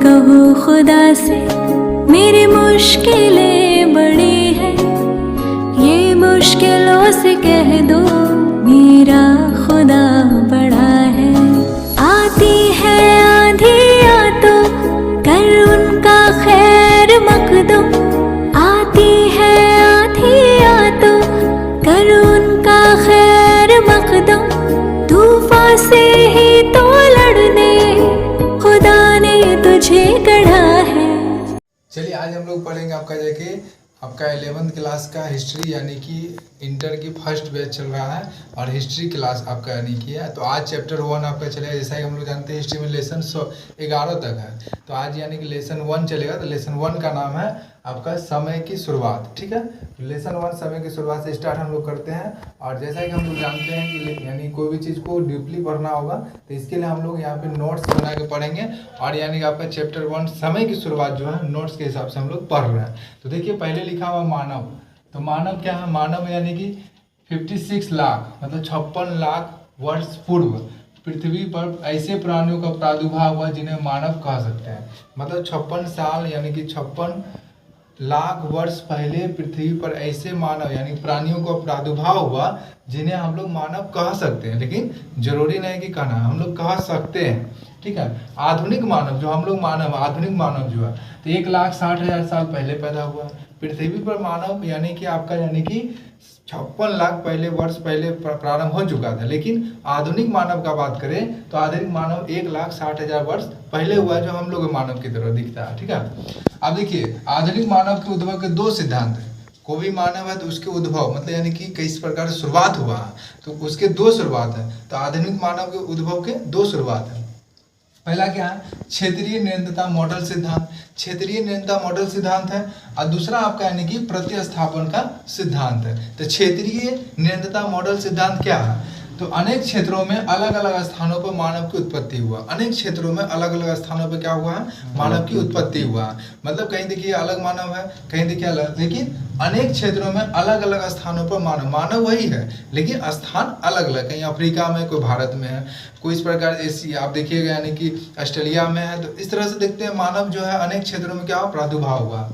कहो खुदा से मेरी मुश्किलें बड़ी है, ये मुश्किलों से कह दो मेरा खुदा बड़ा है। आती है आंधियाँ तो कर उनका खैर मकदम, आती है आंधियाँ तो कर उनका खैर मकदम, तूफान से ही तो लड़ने खुदा ने तुझे गढ़ा है। चलिए आज हम लोग पढ़ेंगे आपका 11th क्लास का हिस्ट्री, यानी कि इंटर की फर्स्ट बैच चल रहा है और हिस्ट्री क्लास आपका यानी कि है। तो आज चैप्टर 1 आपका चलेगा। जैसा कि हम लोग जानते हैं हिस्ट्री में लेसन 11 तक है, तो आज यानी कि लेसन 1 चलेगा। तो लेसन 1 का नाम है आपका समय की शुरुआत। ठीक है, लेसन 1 समय की शुरुआत से स्टार्ट हम लोग करते हैं। और जैसा कि हम लोग जानते हैं कि यानी कोई भी चीज़ को डीपली पढ़ना होगा तो इसके लिए हम लोग यहाँ पे नोट्स बना के पढ़ेंगे। और यानी कि आपका चैप्टर 1 समय की शुरुआत जो है नोट्स के हिसाब से हम लोग पढ़ रहे हैं। तो देखिए पहले लिखा हुआ मानव, तो मानव क्या है? मानव यानी कि 56 लाख मतलब 56 लाख वर्ष पूर्व पृथ्वी पर ऐसे प्राणियों का प्रादुर्भाव हुआ जिन्हें मानव कह सकते हैं। मतलब 56 साल यानी कि 56 लाख वर्ष पहले पृथ्वी पर ऐसे मानव यानी प्राणियों का प्रादुर्भाव हुआ जिन्हें हम लोग मानव कह सकते हैं, लेकिन जरूरी नहीं कि कहना, हम लोग कह सकते हैं। ठीक है, आधुनिक मानव जो हम लोग मानव आधुनिक मानव जो है तो 1,60,000 साल पहले पैदा हुआ। पृथ्वी पर मानव यानी कि आपका यानी कि 56 लाख पहले वर्ष पहले प्रारंभ हो चुका था, लेकिन आधुनिक मानव का बात करें तो आधुनिक मानव 1,60,000 वर्ष पहले हुआ जो हम लोग मानव की तरह दिखता है। ठीक है, अब देखिए आधुनिक मानव के उद्भव के 2 सिद्धांत हैं। कोई भी मानव है तो उसके उद्भव मतलब यानी कि किस प्रकार से शुरुआत हुआ तो उसके 2 शुरुआत है। तो आधुनिक मानव के उद्भव के 2 शुरुआत है। पहला क्या है? क्षेत्रीय निरंतरता मॉडल सिद्धांत। क्षेत्रीय निरंतरता मॉडल सिद्धांत है। और दूसरा आपका यानी कि प्रतिस्थापन का सिद्धांत है। तो क्षेत्रीय निरंतरता मॉडल सिद्धांत क्या है? तो अनेक क्षेत्रों में अलग अलग स्थानों पर मानव की उत्पत्ति हुआ। अनेक क्षेत्रों में अलग अलग स्थानों पर क्या हुआ है? मानव की उत्पत्ति हुआ। मतलब कहीं देखिए अलग मानव है, कहीं देखिए अलग, लेकिन अनेक क्षेत्रों में अलग अलग स्थानों पर मानव वही है, लेकिन स्थान अलग अलग। कहीं अफ्रीका में, कोई भारत में है, कोई इस प्रकार एशिया आप देखिएगा यानी कि ऑस्ट्रेलिया में है। तो इस तरह से देखते हैं मानव जो है अनेक क्षेत्रों में क्या प्रादुर्भाव हुआ।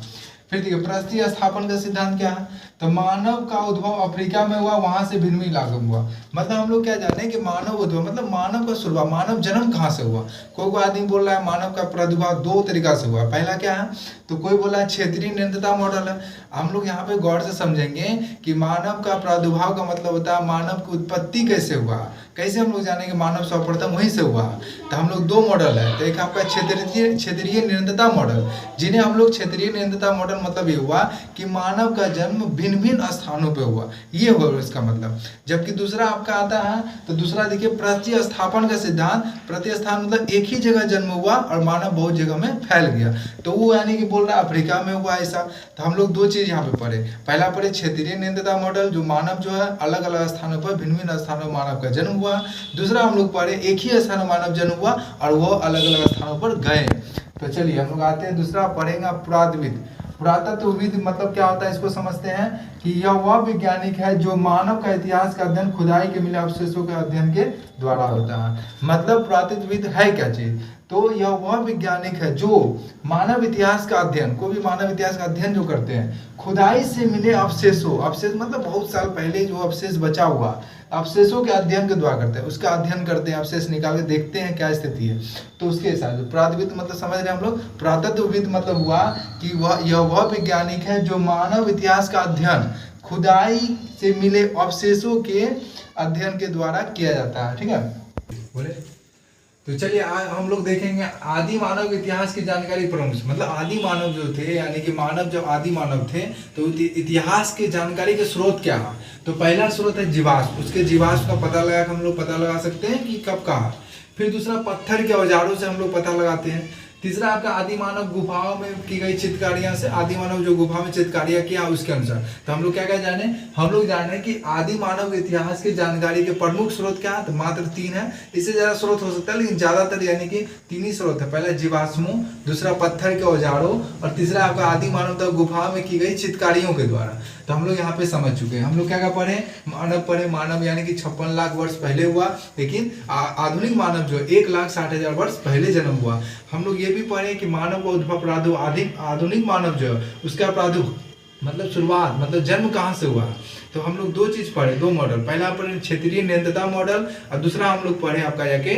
फिर देखिए प्रतिस्थापन का सिद्धांत क्या है? तो मानव का उद्भव अफ्रीका में हुआ, वहां से भिन्न इलाकों में हुआ। मतलब हम लोग क्या जाने कि मानव उद्भव मतलब मानव का शुरुआत, मानव जन्म कहाँ से हुआ। कोई आदमी बोल रहा है मानव का प्रादुर्भाव 2 तरीका से हुआ। पहला क्या है? तो कोई बोला है क्षेत्रीय निरंतरता मॉडल है। हम लोग यहाँ पे गौर से समझेंगे कि मानव का प्रादुर्भाव का मतलब होता है मानव की उत्पत्ति कैसे हुआ। कैसे हम लोग जानेंगे मानव सर्वप्रथम वहीं से हुआ। तो हम लोग 2 मॉडल है। तो एक आपका क्षेत्रीय निरंतरता मॉडल, जिन्हें हम लोग क्षेत्रीय निरंतरता मॉडल मतलब ये हुआ कि मानव का जन्म भिन्न भिन्न स्थानों पे हुआ, ये हुआ इसका मतलब। जबकि दूसरा आपका आता है तो दूसरा देखिए प्रतिस्थापन का सिद्धांत। प्रतिस्थापन मतलब एक ही जगह जन्म हुआ और मानव बहुत जगह में फैल गया। तो वो यानी कि बोल रहा है अफ्रीका में हुआ ऐसा। तो हम लोग 2 चीज यहाँ पे पढ़े। पहला पढ़े क्षेत्रीय निरंतरता मॉडल, जो मानव जो है अलग अलग स्थानों पर भिन्न भिन्न स्थानों में मानव का जन्म हुआ। दूसरा हम लोग पढ़े एक ही स्थान में मानव जन्म हुआ और वो अलग अलग स्थानों पर गए। तो चलिए हम लोग आते हैं दूसरा पढ़ेंगे पुरातत्वविद। पुरातत्वविद मतलब क्या होता है इसको समझते हैं कि यह वह वैज्ञानिक है जो मानव का इतिहास का अध्ययन खुदाई के मिले अवशेषों के अध्ययन के द्वारा होता है। मतलब पुरातत्वविद है क्या चीज? तो यह वह वैज्ञानिक है जो मानव इतिहास का अध्ययन, कोई भी मानव इतिहास का अध्ययन जो करते हैं खुदाई से मिले अवशेषों, अवशेष मतलब बहुत साल पहले जो अवशेष बचा हुआ अवशेषों के अध्ययन के द्वारा करते हैं, उसका अध्ययन करते हैं, अवशेष निकाल के देखते हैं क्या स्थिति है। तो उसके हिसाब से पुरातत्वविद मतलब समझ रहे हैं हम लोग। पुरातत्वविद मतलब हुआ कि यह वह वैज्ञानिक है जो मानव इतिहास का अध्ययन खुदाई से मिले अवशेषों के अध्ययन के द्वारा किया जाता है। ठीक है, बोले तो चलिए आज हम लोग देखेंगे आदि मानव के इतिहास की जानकारी प्रमुख। मतलब आदि मानव जो थे यानी कि मानव जब आदि मानव थे तो इतिहास की जानकारी के स्रोत क्या है? तो पहला स्रोत है जीवाश्म। उसके जीवाश्म का पता लगा हम लोग पता लगा सकते हैं कि कब कहाँ। फिर दूसरा पत्थर के औजारों से हम लोग पता लगाते हैं। तीसरा आपका आदि मानव गुफाओं में की गई चित्रकारियां से, आदि मानव जो गुफा में चित्रकारियां किया उसके अनुसार। तो हम लोग क्या क्या जाने? हम लोग जाने कि आदि मानव इतिहास की जानकारी के प्रमुख स्रोत क्या है? तो मात्र 3 है। इससे ज्यादा स्रोत हो सकता है लेकिन ज्यादातर यानी कि 3 ही स्रोत है। पहला जीवाश्मों, दूसरा पत्थर के औजारों और तीसरा आपका आदि मानव गुफा में की गई चित्रकारियों के द्वारा। तो हम लोग यहाँ पे समझ चुके हैं। हम लोग क्या क्या पढ़े? मानव पढ़े। मानव यानी कि 56 लाख वर्ष पहले हुआ, लेकिन आधुनिक मानव जो 1,60,000 वर्ष पहले जन्म हुआ। हम लोग ये भी पढ़े कि मानव का उद्भव प्रादुर्भाव आधुनिक मानव जो है उसका प्रादुर्भाव मतलब शुरुआत मतलब जन्म कहाँ से हुआ। तो हम लोग दो चीज़ पढ़े, दो मॉडल, पहला पढ़े क्षेत्रीय नियंत्रता मॉडल और दूसरा हम लोग पढ़े आपका जाके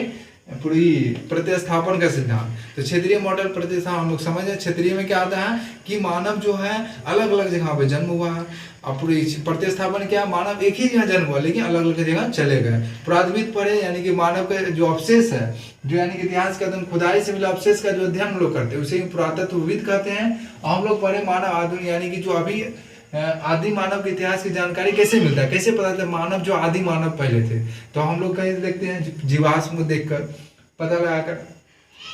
पूरी प्रतिस्थापन का सिद्धांत। तो क्षेत्रीय मॉडल प्रतिस्थापन हम लोग समझ रहे, क्षेत्रीय में क्या आता है कि मानव जो है अलग अलग जगह पे जन्म हुआ है, और पूरी प्रतिस्थापन क्या, मानव एक ही जगह जन्म हुआ लेकिन अलग अलग जगह चले गए। पुरातत्व पढ़े यानी कि मानव का जो अवशेष है, जो यानी कि इतिहास का खुदाई से मिला अवशेष का जो अध्ययन हम लोग करते हैं उसे पुरातत्वविद कहते हैं। और हम लोग पढ़े मानव आधुनिक यानी कि जो अभी आदि मानव के इतिहास की जानकारी कैसे मिलता है, कैसे पता चलता मानव जो आदि मानव पहले थे। तो हम लोग कहीं देखते हैं जीवाश्म को देखकर पता लगाकर,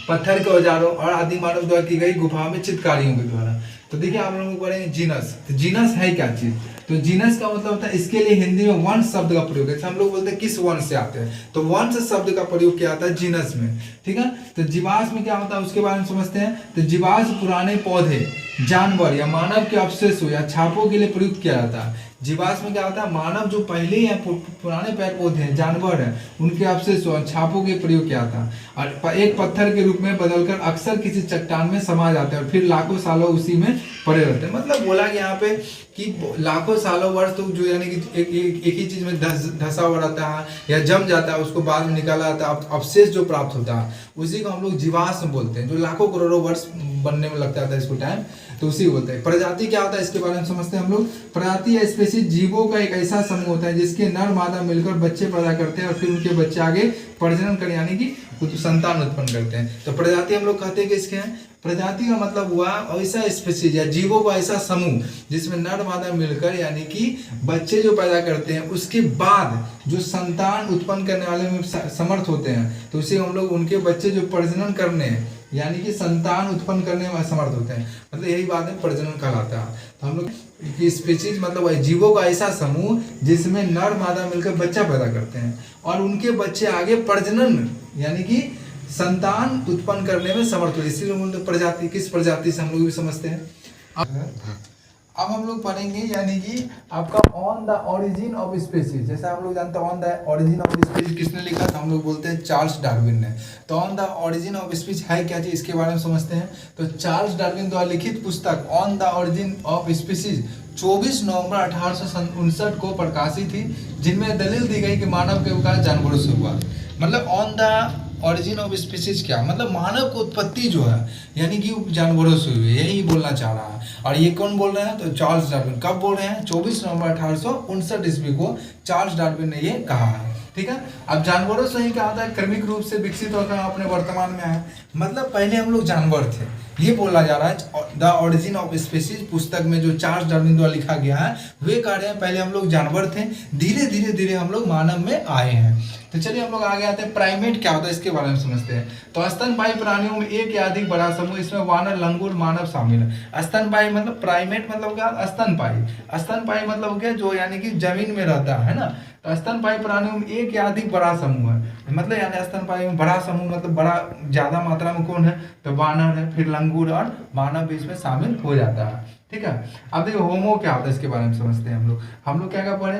पत्थर के औजारों और आदि मानव द्वारा की गई गुफा में चित्रकारियों के द्वारा। तो देखिए आप लोग पढ़ेंगे जीनस। तो जीनस है क्या चीज, तो जीनस का मतलब होता है, इसके लिए हिंदी में वंश शब्द का प्रयोग है। हम लोग बोलते हैं किस वंश से आते हैं, तो वंश शब्द का प्रयोग किया जाता है जीनस में, ठीक है। तो जीवाश्म में क्या होता है उसके बारे में समझते हैं। तो जीवाश्म पुराने पौधे, जानवर या मानव के अवशेष या छापों के लिए प्रयुक्त किया जाता है। जीवाश्म में क्या होता है, मानव जो पहले या पुराने पेड़ पौधे हैं, जानवर हैं, उनके अवशेष और छापों के प्रयोग किया जाता है और एक पत्थर के रूप में बदलकर अक्सर किसी चट्टान में समा जाते हैं और फिर लाखों सालों उसी में पड़े रहते हैं। मतलब बोला कि यहाँ पे कि लाखों सालों वर्ष तो जो यानी कि एक ही चीज में धंसा हुआ रहता है या जम जाता है, उसको बाद में निकाला जाता है, अवशेष जो प्राप्त होता है उसी को हम लोग जीवाश्म बोलते हैं, जो लाखों करोड़ों वर्ष बनने में लगता था इसको टाइम, तो उसी बोलते हैं। प्रजाति क्या होता है इसके बारे में समझते हैं हम लोग। प्रजाति या स्पेसीज जीवों का एक ऐसा समूह होता है जिसके नर मादा मिलकर बच्चे पैदा करते हैं और फिर उनके बच्चे आगे प्रजनन कर यानी कि संतान उत्पन्न करते हैं। तो प्रजाति हम लोग कहते हैं कि इसके हैं, प्रजाति का मतलब हुआ ऐसा स्पेसीज या जीवों का ऐसा समूह जिसमें नर मादा मिलकर यानी कि बच्चे जो पैदा करते हैं उसके बाद जो संतान उत्पन्न करने वाले में समर्थ होते हैं, तो उसे हम लोग उनके बच्चे जो प्रजनन करने यानी कि संतान उत्पन्न करने में असमर्थ होते हैं, मतलब यही बात है प्रजनन कहलाता है। तो हम लोग की स्पीशीज मतलब जीवों का ऐसा समूह जिसमें नर मादा मिलकर बच्चा पैदा करते हैं और उनके बच्चे आगे प्रजनन यानी कि संतान उत्पन्न करने में समर्थ होते हैं, इसीलिए हम लोग प्रजाति, किस प्रजाति से हम लोग भी समझते हैं। अब हम लोग पढ़ेंगे यानी कि आपका on the origin of species. जैसा हम लोग जानते हैं on the origin of species किसने लिखा था, हम लोग बोलते हैं चार्ल्स डार्विन ने। तो on the origin of species है क्या चीज, इसके बारे में समझते हैं। तो चार्ल्स डार्विन द्वारा लिखित पुस्तक on the origin of species 24 नवंबर 1859 को प्रकाशित थी, जिनमें दलील दी गई कि मानव के विकास जानवरों से हुआ। मतलब on the origin of species क्या मतलब मानव की उत्पत्ति जो है यानी कि जानवरों से हुई, यही बोलना चाह रहा है। और ये कौन बोल रहे हैं, तो चार्ल्स डार्विन। कब बोल रहे हैं, 24 नवंबर 1859 ईस्वी को चार्ल्स डार्विन ने ये कहा है, ठीक है। अब जानवरों से ही क्या होता है, क्रमिक रूप से विकसित होकर अपने वर्तमान में आए, मतलब पहले हम लोग जानवर थे, ये बोला जा रहा है। द ओरिजिन ऑफ स्पीशीज पुस्तक में जो चार्ल्स डार्विन द्वारा लिखा गया है वे कह रहे हैं पहले हम लोग जानवर थे, धीरे धीरे धीरे हम लोग मानव में आए हैं। तो चलिए हम लोग आगे आते हैं, प्राइमेट क्या होता है इसके बारे में समझते हैं। तो स्तनपायी प्राणियों में एक या अधिक बड़ा समूह, इसमें वानर, लंगूर, मानव शामिल है। स्तनपायी मतलब प्राइमेट मतलब क्या, स्तनपायी। स्तनपायी मतलब क्या, जो यानी कि जमीन में रहता है ना। तो स्तनपायी प्राणियों में एक या अधिक बड़ा समूह है, मतलब यानी स्तनपायी में बड़ा समूह मतलब बड़ा ज्यादा मात्रा में कौन है, तो वानर है, फिर लंगूर और मानव भी इसमें शामिल हो जाता है, ठीक है। अब देखो होमो क्या होता है इसके बारे में समझते हैं हम लोग क्या पढ़े,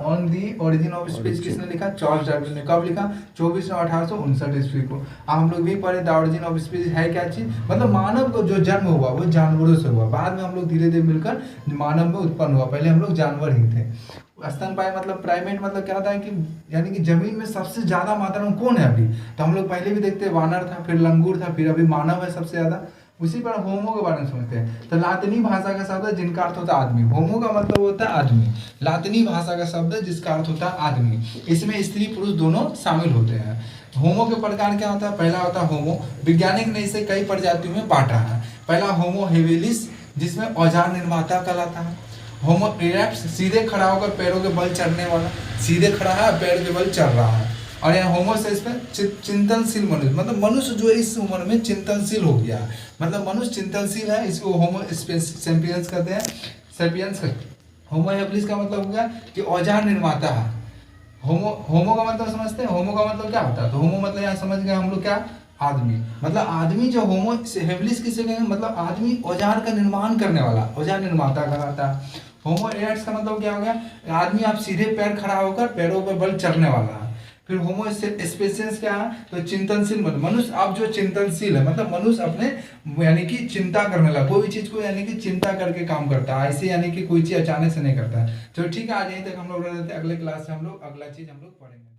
on the origin of speech किसने लिखा, चार्ल्स डार्विन ने। कब लिखा, 24 नवंबर 1859 ईस्वी को। हम लोग भी पढ़े द ओरिजिन ऑफ स्पीच है क्या चीज, मतलब मानव को जो जन्म हुआ वो जानवरों से हुआ, बाद में हम लोग धीरे धीरे मिलकर मानव में उत्पन्न हुआ, पहले हम लोग जानवर ही थे। स्तनपायी मतलब प्राइमेट मतलब क्या होता है कि यानी कि जमीन में सबसे ज्यादा मात्रा में कौन है अभी, तो हम लोग पहले भी देखते हैं वानर था, फिर लंगूर था, फिर अभी मानव है सबसे ज्यादा। उसी पर होमो के बारे में समझते हैं। तो लातिनी भाषा का शब्द है जिनका अर्थ होता है आदमी, होमो का मतलब होता है आदमी। लातिनी भाषा का शब्द है जिसका अर्थ होता है आदमी, इसमें स्त्री पुरुष दोनों शामिल होते हैं। होमो के प्रकार क्या होता है, पहला होता है होमो, वैज्ञानिक ने इसे कई प्रजातियों में बांटा है। पहला होमो हेविलिस जिसमें औजार निर्माता कहलाता है। होमो इरेक्टस सीधे खड़ा होकर पैरों के बल चढ़ने वाला, सीधे खड़ा है पैर के बल चढ़ रहा है। और यहाँ होमो से इसमें चिंतनशील मनुष्य, मतलब मनुष्य जो है इस उम्र में चिंतनशील हो गया, मतलब मनुष्य चिंतनशील है, इसको होमो सैपियंस कहते हैं, सैपियंस। होमो हेबिलिस का मतलब हो गया कि औजार निर्माता है। होमो का मतलब समझते हैं, होमो का मतलब क्या होता है, तो होमो मतलब यहाँ समझ गए हम लोग क्या, आदमी। मतलब आदमी जो होमो हेबिलिस किसे कहेंगे, मतलब आदमी औजार का निर्माण करने वाला, औजार निर्माता कहलाता है। होमो इरेक्टस का मतलब क्या हो गया, आदमी आप सीधे पैर खड़ा होकर पैरों पर बल चढ़ने वाला है। फिर होमो स्पेसियंस क्या है, तो चिंतनशील मनुष्य। अब जो चिंतनशील है मतलब मनुष्य अपने यानी कि चिंता करने लगा, कोई भी चीज को यानी कि चिंता करके काम करता है, ऐसे यानी कि कोई चीज अचानक से नहीं करता है। चलो ठीक है, आज यहीं तक हम लोग रह रहे थे, अगले क्लास से हम लोग अगला चीज हम लोग पढ़ेंगे।